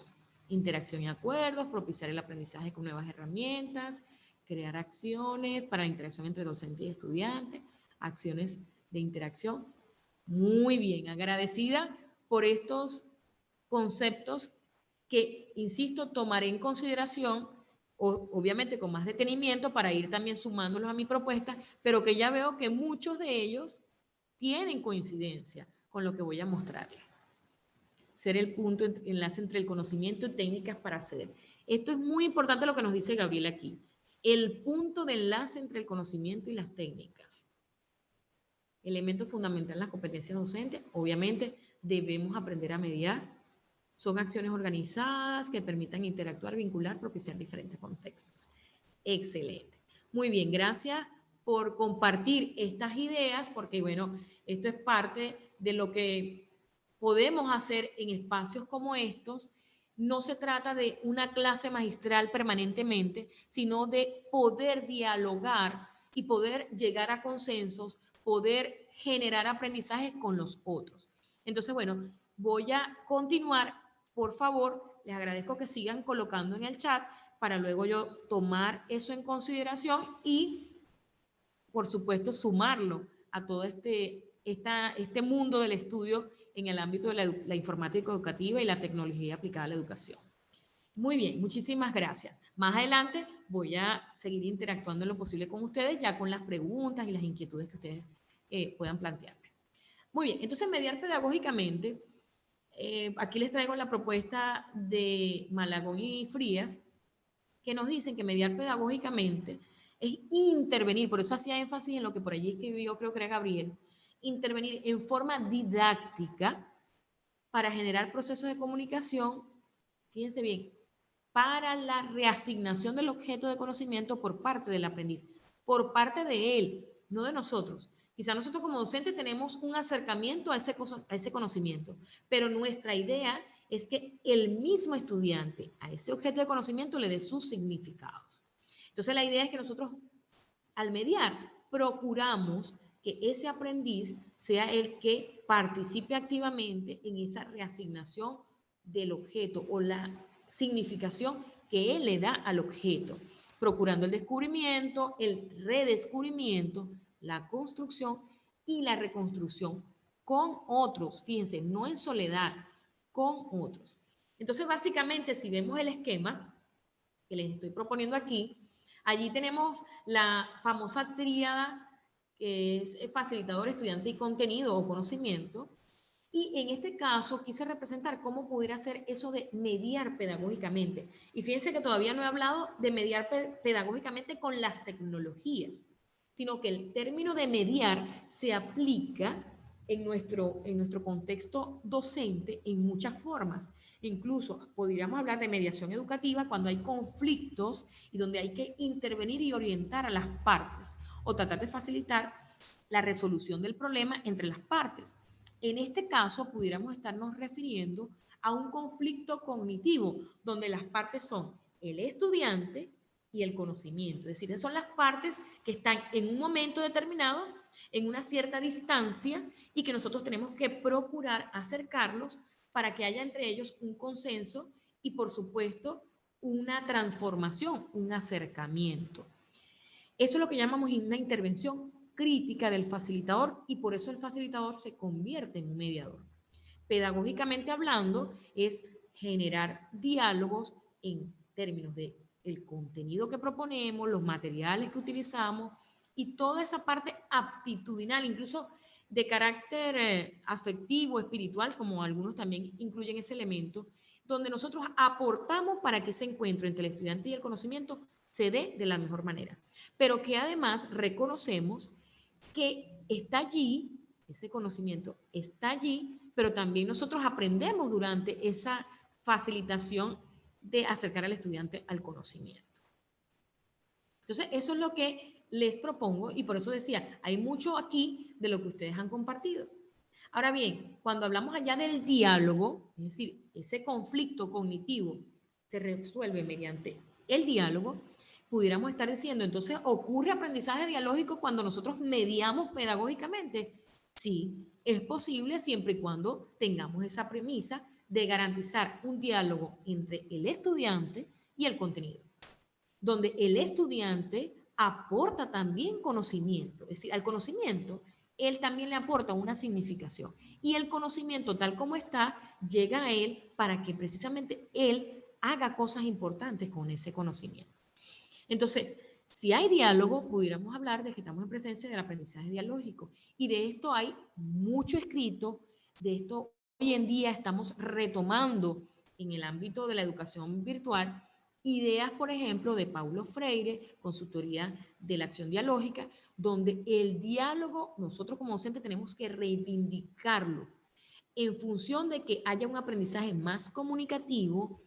Interacción y acuerdos, propiciar el aprendizaje con nuevas herramientas, crear acciones para la interacción entre docente y estudiante, acciones de interacción. Muy bien, agradecida por estos conceptos que, insisto, tomaré en consideración, obviamente con más detenimiento para ir también sumándolos a mi propuesta, pero que ya veo que muchos de ellos tienen coincidencia con lo que voy a mostrarles. Ser el punto de enlace entre el conocimiento y técnicas para hacer. Esto es muy importante lo que nos dice Gabriel aquí. El punto de enlace entre el conocimiento y las técnicas. Elemento fundamental en las competencias docentes, obviamente debemos aprender a mediar. Son acciones organizadas que permitan interactuar, vincular, propiciar diferentes contextos. Excelente. Muy bien, gracias por compartir estas ideas, porque bueno, esto es parte de lo que podemos hacer en espacios como estos. No se trata de una clase magistral permanentemente, sino de poder dialogar y poder llegar a consensos, poder generar aprendizajes con los otros. Entonces, bueno, voy a continuar. Por favor, les agradezco que sigan colocando en el chat para luego yo tomar eso en consideración y, por supuesto, sumarlo a todo este mundo del estudio en el ámbito de la informática educativa y la tecnología aplicada a la educación. Muy bien, muchísimas gracias. Más adelante voy a seguir interactuando en lo posible con ustedes, ya con las preguntas y las inquietudes que ustedes puedan plantearme. Muy bien, entonces mediar pedagógicamente, aquí les traigo la propuesta de Malagón y Frías, que nos dicen que mediar pedagógicamente es intervenir, por eso hacía énfasis en lo que por allí escribió, creo que era Gabriel, intervenir en forma didáctica para generar procesos de comunicación, fíjense bien, para la reasignación del objeto de conocimiento por parte del aprendiz, por parte de él, no de nosotros. Quizá nosotros como docentes tenemos un acercamiento a ese conocimiento, pero nuestra idea es que el mismo estudiante a ese objeto de conocimiento le dé sus significados. Entonces la idea es que nosotros al mediar procuramos que ese aprendiz sea el que participe activamente en esa reasignación del objeto o la significación que él le da al objeto, procurando el descubrimiento, el redescubrimiento, la construcción y la reconstrucción con otros, fíjense, no en soledad, con otros. Entonces, básicamente, si vemos el esquema que les estoy proponiendo aquí, allí tenemos la famosa tríada que es facilitador, estudiante y contenido o conocimiento. Y en este caso quise representar cómo pudiera ser eso de mediar pedagógicamente. Y fíjense que todavía no he hablado de mediar pedagógicamente con las tecnologías, sino que el término de mediar se aplica en nuestro contexto docente en muchas formas. Incluso podríamos hablar de mediación educativa cuando hay conflictos y donde hay que intervenir y orientar a las partes o tratar de facilitar la resolución del problema entre las partes. En este caso, pudiéramos estarnos refiriendo a un conflicto cognitivo, donde las partes son el estudiante y el conocimiento. Es decir, esas son las partes que están en un momento determinado, en una cierta distancia, y que nosotros tenemos que procurar acercarlos para que haya entre ellos un consenso y, por supuesto, una transformación, un acercamiento. Eso es lo que llamamos una intervención crítica del facilitador y por eso el facilitador se convierte en un mediador. Pedagógicamente hablando, es generar diálogos en términos de el contenido que proponemos, los materiales que utilizamos y toda esa parte aptitudinal, incluso de carácter afectivo, espiritual, como algunos también incluyen ese elemento, donde nosotros aportamos para que ese encuentro entre el estudiante y el conocimiento se dé de la mejor manera. Pero que además reconocemos que está allí, ese conocimiento está allí, pero también nosotros aprendemos durante esa facilitación de acercar al estudiante al conocimiento. Entonces, eso es lo que les propongo y por eso decía, hay mucho aquí de lo que ustedes han compartido. Ahora bien, cuando hablamos allá del diálogo, es decir, ese conflicto cognitivo se resuelve mediante el diálogo, pudiéramos estar diciendo, entonces, ¿ocurre aprendizaje dialógico cuando nosotros mediamos pedagógicamente? Sí, es posible siempre y cuando tengamos esa premisa de garantizar un diálogo entre el estudiante y el contenido, donde el estudiante aporta también conocimiento, es decir, al conocimiento él también le aporta una significación y el conocimiento tal como está llega a él para que precisamente él haga cosas importantes con ese conocimiento. Entonces, si hay diálogo, pudiéramos hablar de que estamos en presencia del aprendizaje dialógico y de esto hay mucho escrito, de esto hoy en día estamos retomando en el ámbito de la educación virtual ideas, por ejemplo, de Paulo Freire, con su teoría de la acción dialógica, donde el diálogo, nosotros como docentes tenemos que reivindicarlo en función de que haya un aprendizaje más comunicativo,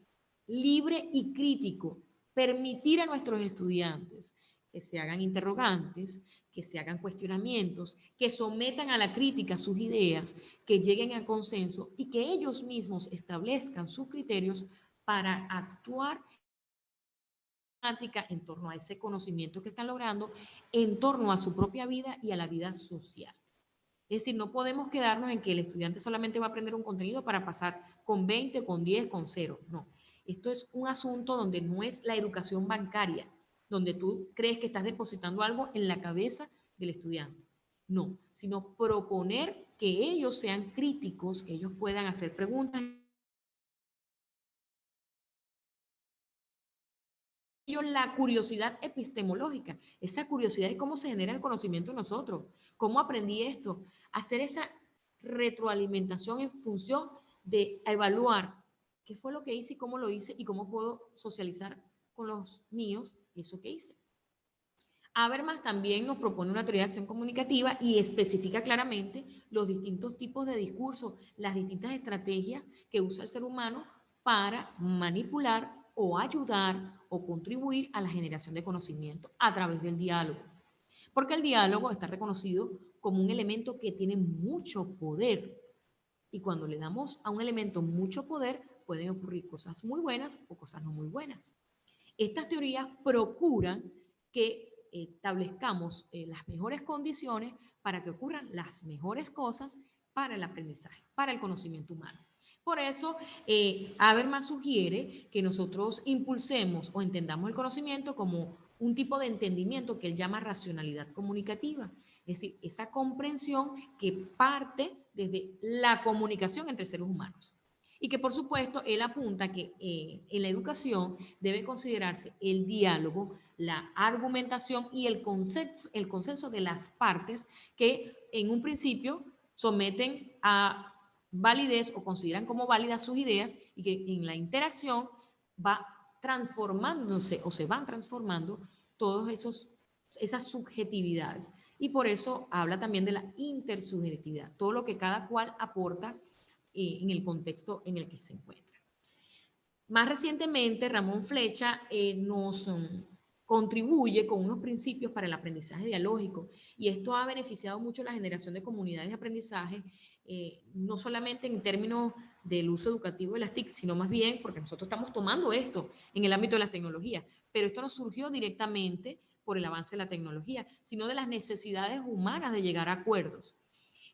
libre y crítico, permitir a nuestros estudiantes que se hagan interrogantes, que se hagan cuestionamientos, que sometan a la crítica sus ideas, que lleguen a consenso y que ellos mismos establezcan sus criterios para actuar en torno a ese conocimiento que están logrando, en torno a su propia vida y a la vida social. Es decir, no podemos quedarnos en que el estudiante solamente va a aprender un contenido para pasar con 20, con 10, con 0. No, esto es un asunto donde no es la educación bancaria, donde tú crees que estás depositando algo en la cabeza del estudiante. No, sino proponer que ellos sean críticos, que ellos puedan hacer preguntas. La curiosidad epistemológica, esa curiosidad de cómo se genera el conocimiento en nosotros, cómo aprendí esto, hacer esa retroalimentación en función de evaluar qué fue lo que hice y cómo lo hice y cómo puedo socializar con los míos eso que hice. Habermas también nos propone una teoría de acción comunicativa y especifica claramente los distintos tipos de discursos, las distintas estrategias que usa el ser humano para manipular o ayudar o contribuir a la generación de conocimiento a través del diálogo. Porque el diálogo está reconocido como un elemento que tiene mucho poder. Y cuando le damos a un elemento mucho poder, pueden ocurrir cosas muy buenas o cosas no muy buenas. Estas teorías procuran que establezcamos las mejores condiciones para que ocurran las mejores cosas para el aprendizaje, para el conocimiento humano. Por eso, Habermas sugiere que nosotros impulsemos o entendamos el conocimiento como un tipo de entendimiento que él llama racionalidad comunicativa, es decir, esa comprensión que parte desde la comunicación entre seres humanos. Y que por supuesto él apunta que en la educación debe considerarse el diálogo, la argumentación y el consenso de las partes que en un principio someten a validez o consideran como válidas sus ideas y que en la interacción va transformándose o se van transformando todos esas subjetividades. Y por eso habla también de la intersubjetividad, todo lo que cada cual aporta en el contexto en el que se encuentra. Más recientemente, Ramón Flecha nos contribuye con unos principios para el aprendizaje dialógico y esto ha beneficiado mucho la generación de comunidades de aprendizaje, no solamente en términos del uso educativo de las TIC, sino más bien porque nosotros estamos tomando esto en el ámbito de las tecnologías, pero esto no surgió directamente por el avance de la tecnología, sino de las necesidades humanas de llegar a acuerdos.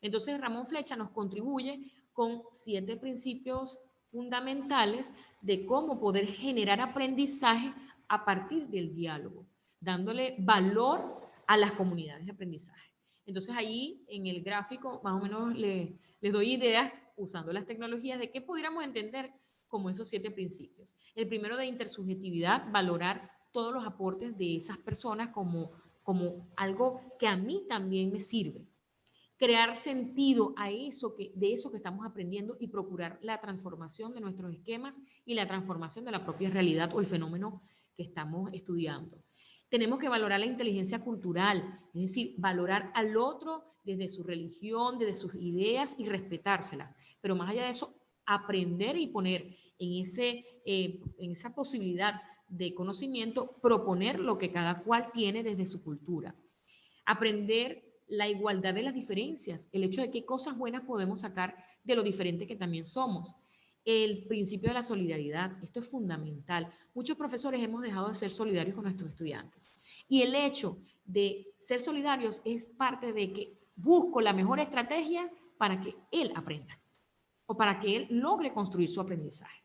Entonces, Ramón Flecha nos contribuye con 7 principios fundamentales de cómo poder generar aprendizaje a partir del diálogo, dándole valor a las comunidades de aprendizaje. Entonces, ahí en el gráfico más o menos les doy ideas usando las tecnologías de qué pudiéramos entender como esos 7 principios. El primero de intersubjetividad, valorar todos los aportes de esas personas como algo que a mí también me sirve. Crear sentido a de eso que estamos aprendiendo y procurar la transformación de nuestros esquemas y la transformación de la propia realidad o el fenómeno que estamos estudiando. Tenemos que valorar la inteligencia cultural, es decir, valorar al otro desde su religión, desde sus ideas y respetárselas. Pero más allá de eso, aprender y poner en esa posibilidad de conocimiento, proponer lo que cada cual tiene desde su cultura. Aprender la igualdad de las diferencias, el hecho de qué cosas buenas podemos sacar de lo diferente que también somos. El principio de la solidaridad, esto es fundamental. Muchos profesores hemos dejado de ser solidarios con nuestros estudiantes. Y el hecho de ser solidarios es parte de que busco la mejor estrategia para que él aprenda o para que él logre construir su aprendizaje.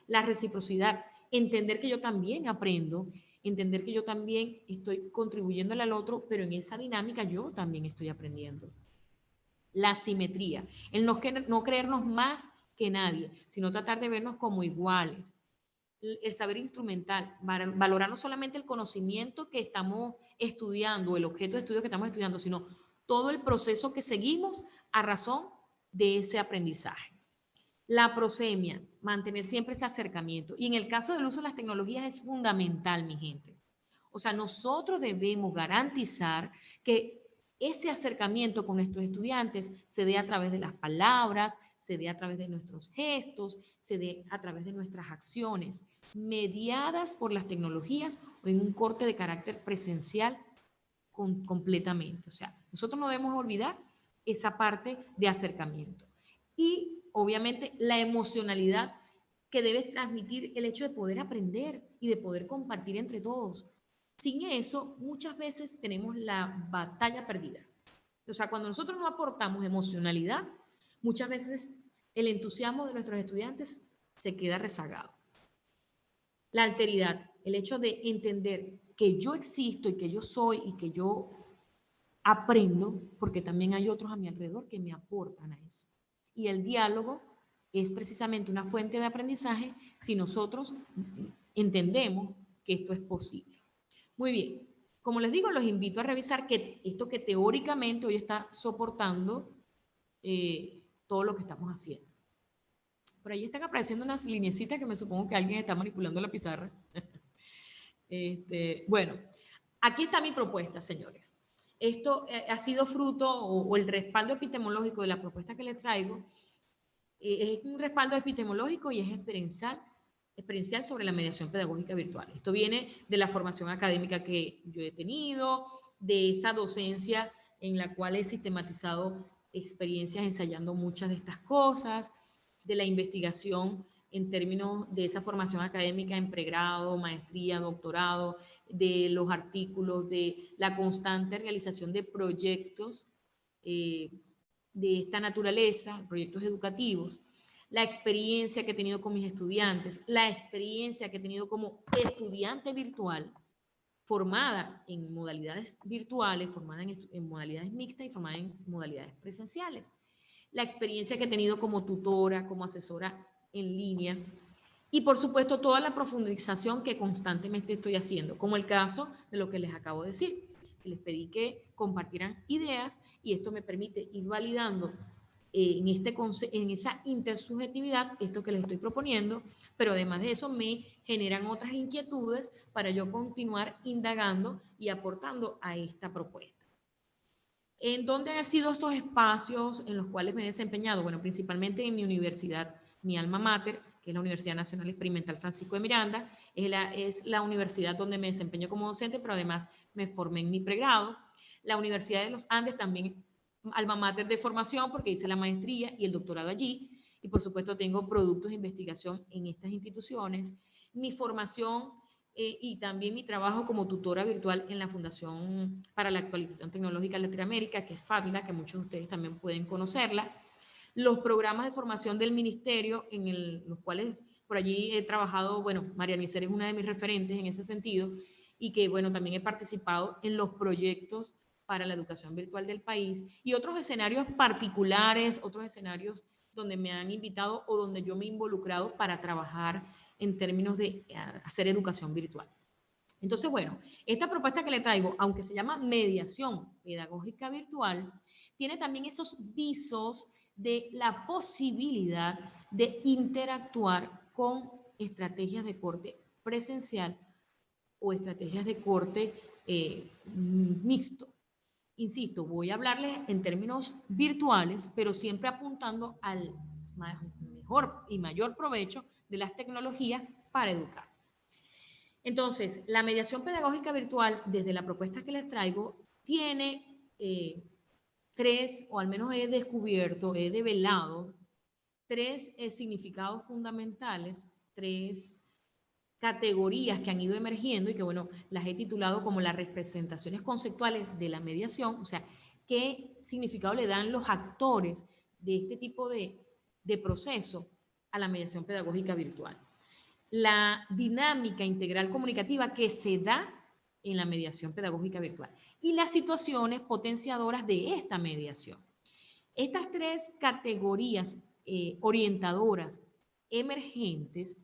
La reciprocidad, entender que yo también aprendo, entender que yo también estoy contribuyéndole al otro, pero en esa dinámica yo también estoy aprendiendo. La simetría, el no creernos más que nadie, sino tratar de vernos como iguales. El saber instrumental, valorar no solamente el conocimiento que estamos estudiando, el objeto de estudio que estamos estudiando, sino todo el proceso que seguimos a razón de ese aprendizaje. La prosemia, mantener siempre ese acercamiento. Y en el caso del uso de las tecnologías es fundamental, mi gente. O sea, nosotros debemos garantizar que ese acercamiento con nuestros estudiantes se dé a través de las palabras, se dé a través de nuestros gestos, se dé a través de nuestras acciones, mediadas por las tecnologías o en un corte de carácter presencial completamente. O sea, nosotros no debemos olvidar esa parte de acercamiento. Y obviamente la emocionalidad que debe transmitir el hecho de poder aprender y de poder compartir entre todos. Sin eso, muchas veces tenemos la batalla perdida. O sea, cuando nosotros no aportamos emocionalidad, muchas veces el entusiasmo de nuestros estudiantes se queda rezagado. La alteridad, el hecho de entender que yo existo y que yo soy y que yo aprendo, porque también hay otros a mi alrededor que me aportan a eso. Y el diálogo es precisamente una fuente de aprendizaje si nosotros entendemos que esto es posible. Muy bien, como les digo, los invito a revisar que esto que teóricamente hoy está soportando todo lo que estamos haciendo. Por ahí están apareciendo unas lineecitas que me supongo que alguien está manipulando la pizarra. Bueno, aquí está mi propuesta, señores. Esto ha sido fruto o el respaldo epistemológico de la propuesta que les traigo. Es un respaldo epistemológico y es experiencial sobre la mediación pedagógica virtual. Esto viene de la formación académica que yo he tenido, de esa docencia en la cual he sistematizado experiencias ensayando muchas de estas cosas, de la investigación en términos de esa formación académica en pregrado, maestría, doctorado, de los artículos, de la constante realización de proyectos de esta naturaleza, proyectos educativos, la experiencia que he tenido con mis estudiantes, la experiencia que he tenido como estudiante virtual, formada en modalidades virtuales, formada en modalidades mixtas y formada en modalidades presenciales, la experiencia que he tenido como tutora, como asesora en línea, y por supuesto toda la profundización que constantemente estoy haciendo, como el caso de lo que les acabo de decir, que les pedí que compartieran ideas y esto me permite ir validando en esa intersubjetividad esto que les estoy proponiendo, pero además de eso me generan otras inquietudes para yo continuar indagando y aportando a esta propuesta. ¿En dónde han sido estos espacios en los cuales me he desempeñado? Bueno, principalmente en mi universidad, mi alma mater, que es la Universidad Nacional Experimental Francisco de Miranda, es la universidad donde me desempeño como docente, pero además me formé en mi pregrado. La Universidad de los Andes también, alma mater de formación, porque hice la maestría y el doctorado allí, y por supuesto tengo productos de investigación en estas instituciones. Mi formación y también mi trabajo como tutora virtual en la Fundación para la Actualización Tecnológica de Latinoamérica, que es FATLA, que muchos de ustedes también pueden conocerla. Los programas de formación del ministerio, los cuales por allí he trabajado, bueno, María Nícer es una de mis referentes en ese sentido, y que, bueno, también he participado en los proyectos para la educación virtual del país, y otros escenarios particulares, otros escenarios donde me han invitado o donde yo me he involucrado para trabajar en términos de hacer educación virtual. Entonces, bueno, esta propuesta que le traigo, aunque se llama mediación pedagógica virtual, tiene también esos visos de la posibilidad de interactuar con estrategias de corte presencial o estrategias de corte mixto. Insisto, voy a hablarles en términos virtuales, pero siempre apuntando al mejor y mayor provecho de las tecnologías para educar. Entonces, la mediación pedagógica virtual, desde la propuesta que les traigo, tiene tres, o al menos he descubierto, he develado, tres significados fundamentales, tres categorías que han ido emergiendo y que, bueno, las he titulado como las representaciones conceptuales de la mediación, o sea, qué significado le dan los actores de este tipo de proceso a la mediación pedagógica virtual. La dinámica integral comunicativa que se da en la mediación pedagógica virtual y las situaciones potenciadoras de esta mediación. Estas tres categorías orientadoras emergentes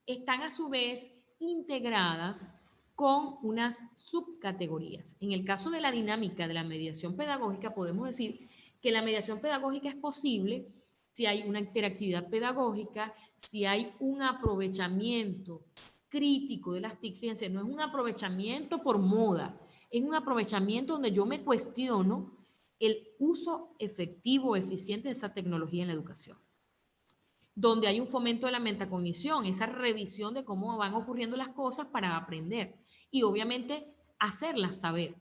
están a su vez integradas con unas subcategorías. En el caso de la dinámica de la mediación pedagógica, podemos decir que la mediación pedagógica es posible si hay una interactividad pedagógica, si hay un aprovechamiento crítico de las TIC. Fíjense, no es un aprovechamiento por moda, es un aprovechamiento donde yo me cuestiono el uso efectivo, eficiente de esa tecnología en la educación. Donde hay un fomento de la metacognición, esa revisión de cómo van ocurriendo las cosas para aprender y obviamente hacerlas saber.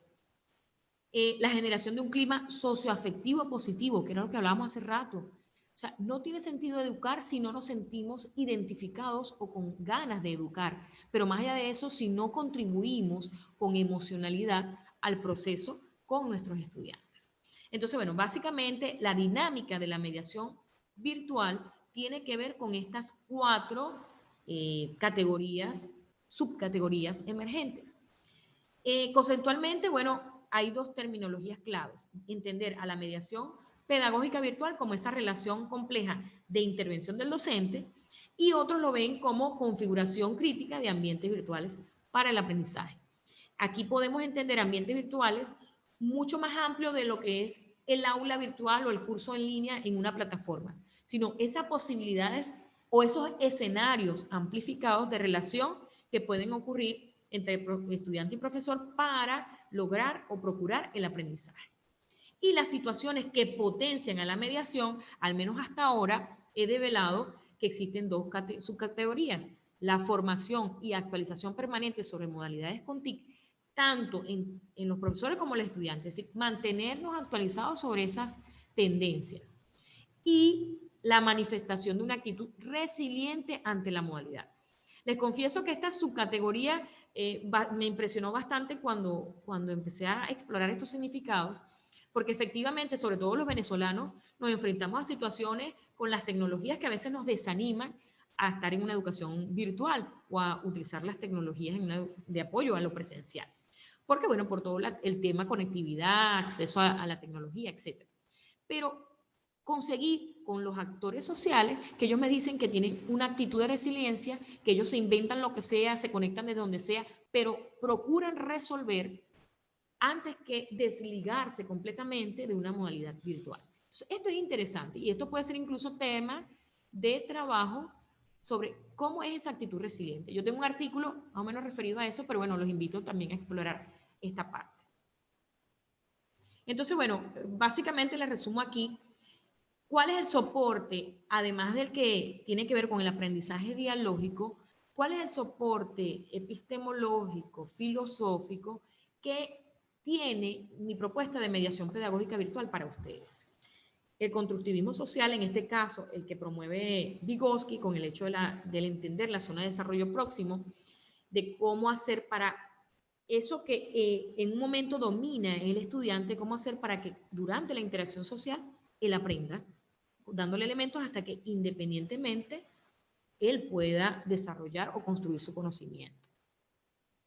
La generación de un clima socioafectivo positivo, que era lo que hablábamos hace rato. O sea, no tiene sentido educar si no nos sentimos identificados o con ganas de educar. Pero más allá de eso, si no contribuimos con emocionalidad al proceso con nuestros estudiantes. Entonces, bueno, básicamente la dinámica de la mediación virtual tiene que ver con estas cuatro categorías, subcategorías emergentes. Conceptualmente, bueno, hay dos terminologías claves. Entender a la mediación pedagógica virtual como esa relación compleja de intervención del docente y otros lo ven como configuración crítica de ambientes virtuales para el aprendizaje. Aquí podemos entender ambientes virtuales mucho más amplio de lo que es el aula virtual o el curso en línea en una plataforma, sino esas posibilidades o esos escenarios amplificados de relación que pueden ocurrir entre estudiante y profesor para lograr o procurar el aprendizaje. Y las situaciones que potencian a la mediación, al menos hasta ahora, he develado que existen dos subcategorías: la formación y actualización permanente sobre modalidades con TIC, tanto en los profesores como los estudiantes, es decir, mantenernos actualizados sobre esas tendencias. Y la manifestación de una actitud resiliente ante la modalidad. Les confieso que esta subcategoría me impresionó bastante cuando empecé a explorar estos significados, porque efectivamente, sobre todo los venezolanos, nos enfrentamos a situaciones con las tecnologías que a veces nos desaniman a estar en una educación virtual o a utilizar las tecnologías de apoyo a lo presencial. Porque, bueno, por todo el tema conectividad, acceso a la tecnología, etc. Pero conseguí con los actores sociales que ellos me dicen que tienen una actitud de resiliencia, que ellos se inventan lo que sea, se conectan de donde sea, pero procuran resolver antes que desligarse completamente de una modalidad virtual. Entonces, esto es interesante y esto puede ser incluso tema de trabajo sobre cómo es esa actitud resiliente. Yo tengo un artículo más o menos referido a eso, pero bueno, los invito también a explorar esta parte. Entonces, bueno, básicamente les resumo aquí. ¿Cuál es el soporte, además del que tiene que ver con el aprendizaje dialógico? ¿Cuál es el soporte epistemológico, filosófico que tiene mi propuesta de mediación pedagógica virtual para ustedes? El constructivismo social, en este caso, el que promueve Vygotsky con el hecho del entender la zona de desarrollo próximo, de cómo hacer para eso que en un momento domina en el estudiante, cómo hacer para que durante la interacción social él aprenda, dándole elementos hasta que independientemente él pueda desarrollar o construir su conocimiento.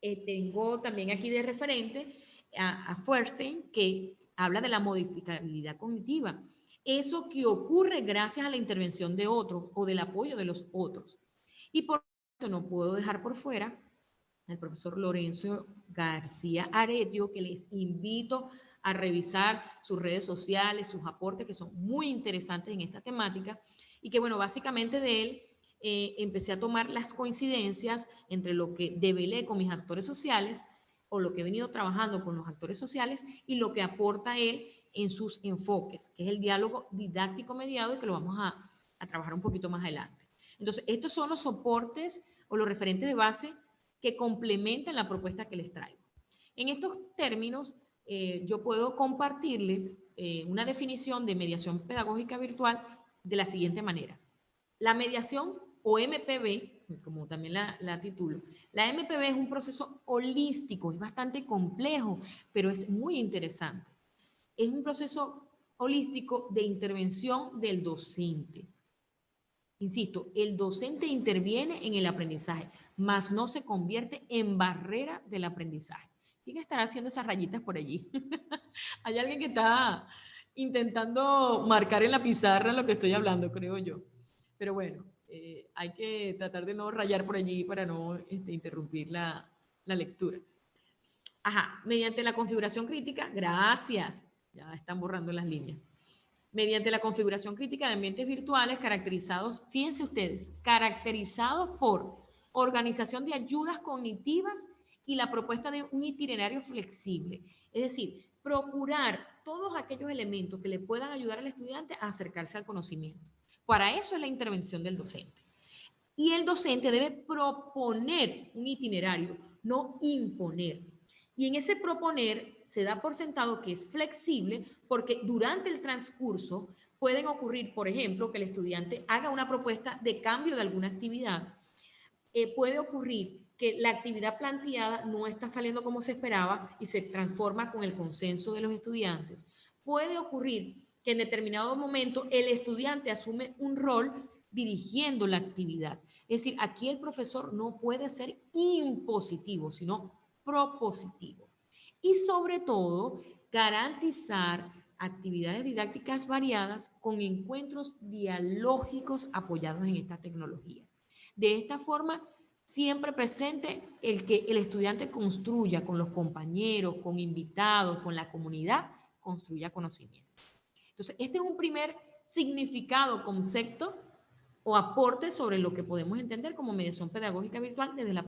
Tengo también aquí de referente a Feuerstein, que habla de la modificabilidad cognitiva. Eso que ocurre gracias a la intervención de otros o del apoyo de los otros. Y por eso no puedo dejar por fuera al profesor Lorenzo García Aretio, que les invito a revisar sus redes sociales, sus aportes, que son muy interesantes en esta temática, y que, bueno, básicamente de él empecé a tomar las coincidencias entre lo que develé con mis actores sociales o lo que he venido trabajando con los actores sociales y lo que aporta él en sus enfoques, que es el diálogo didáctico mediado y que lo vamos a trabajar un poquito más adelante. Entonces, estos son los soportes o los referentes de base que complementan la propuesta que les traigo. En estos términos, yo puedo compartirles una definición de mediación pedagógica virtual de la siguiente manera. La mediación o MPB, como también la titulo, la MPB es un proceso holístico, es bastante complejo, pero es muy interesante. Es un proceso holístico de intervención del docente. Insisto, el docente interviene en el aprendizaje, mas no se convierte en barrera del aprendizaje. ¿Quién estará haciendo esas rayitas por allí? Hay alguien que está intentando marcar en la pizarra lo que estoy hablando, creo yo. Pero bueno, hay que tratar de no rayar por allí para no interrumpir la lectura. Ajá, mediante la configuración crítica, gracias, ya están borrando las líneas. Mediante la configuración crítica de ambientes virtuales caracterizados, fíjense ustedes, caracterizados por organización de ayudas cognitivas y la propuesta de un itinerario flexible. Es decir, procurar todos aquellos elementos que le puedan ayudar al estudiante a acercarse al conocimiento. Para eso es la intervención del docente. Y el docente debe proponer un itinerario, no imponer. Y en ese proponer se da por sentado que es flexible porque durante el transcurso pueden ocurrir, por ejemplo, que el estudiante haga una propuesta de cambio de alguna actividad. Puede ocurrir que la actividad planteada no está saliendo como se esperaba y se transforma con el consenso de los estudiantes. Puede ocurrir que en determinado momento el estudiante asume un rol dirigiendo la actividad. Es decir, aquí el profesor no puede ser impositivo, sino propositivo. Y sobre todo, garantizar actividades didácticas variadas con encuentros dialógicos apoyados en esta tecnología. De esta forma, siempre presente el que el estudiante construya con los compañeros, con invitados, con la comunidad, construya conocimiento. Entonces, este es un primer significado, concepto o aporte sobre lo que podemos entender como mediación pedagógica virtual desde la